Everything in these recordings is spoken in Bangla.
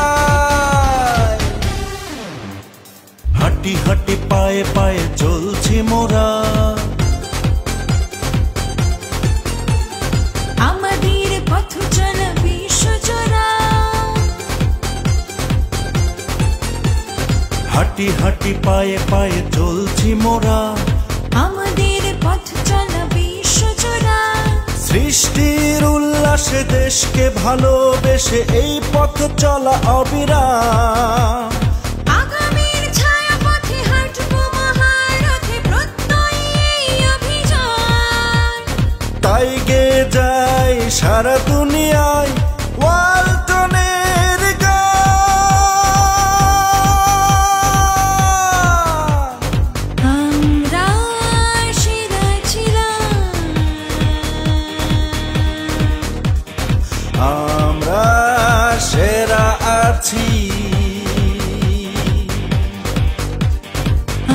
আশায় হাঁটি হাঁটি পায়ে পায়ে চলছি মোরা আমাদের পথ চলা বিশ্বজোড়া হাঁটি হাঁটি পায়ে পায়ে চলছি মোরা আমাদের পথ চলা বিশ্বজোড়া সৃষ্টির উল্লাসে দেশকে ভালোবেসে এই পথ চলা অবিরাম আগামীর ছায়াপথে হাঁটবো মহারথে প্রত্যয়ী এই অভিযান তাই গে যায় সারা দুনিয়ায় ওয়ালটনের গান আমরা সেরা ছিলাম আমরা সেরা আছি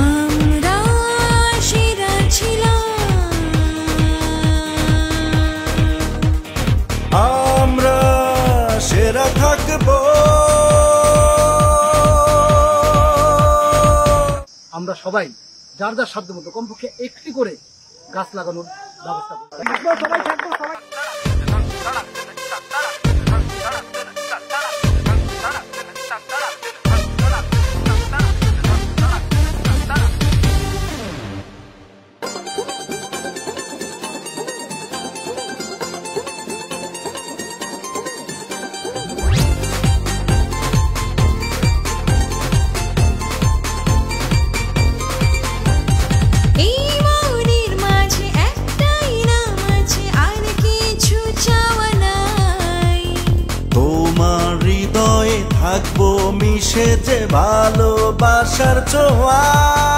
আমরা সেরা ছিলাম আমরা সেরা থাকবো আমরা সবাই যার যার সাধ্য মতো কমপক্ষে একটি করে গাছ লাগানোর ব্যবস্থা করব। সবাই থাকবো সবাই এই মনের মাঝে একটাই নাম আছে আর কিছু চাওয়া নাই তোমার হৃদয়ে থাকবো মিশে যে ভালোবাসার ছোঁয়ায়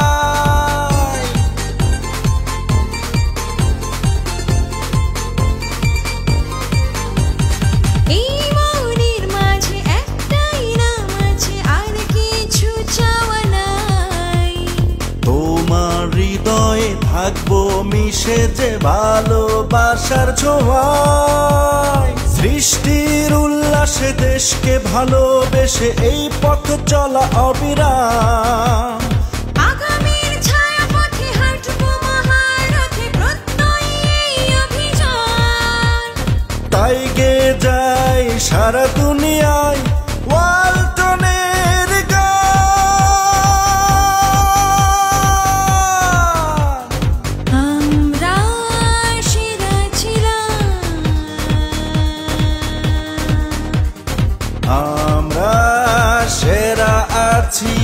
এই মনের মাঝে একটাই নাম আছে আর কিছু চাওয়া নাই তোমার হৃদয়ে থাকবো মিশে যে ভালোবাসার ছোঁয়ায় সৃষ্টির উল্লাসে দেশকে ভালোবেসে এই পথ চলা অবিরাম আগামীর ছায়াপথে হাঁটবো মহারথে প্রত্যয়ী এই অভিযান তাই গে যায় সারা দুনিয়ায় ওয়ালটনের গান আমরা সেরা ছিলাম আমরা সেরা আছি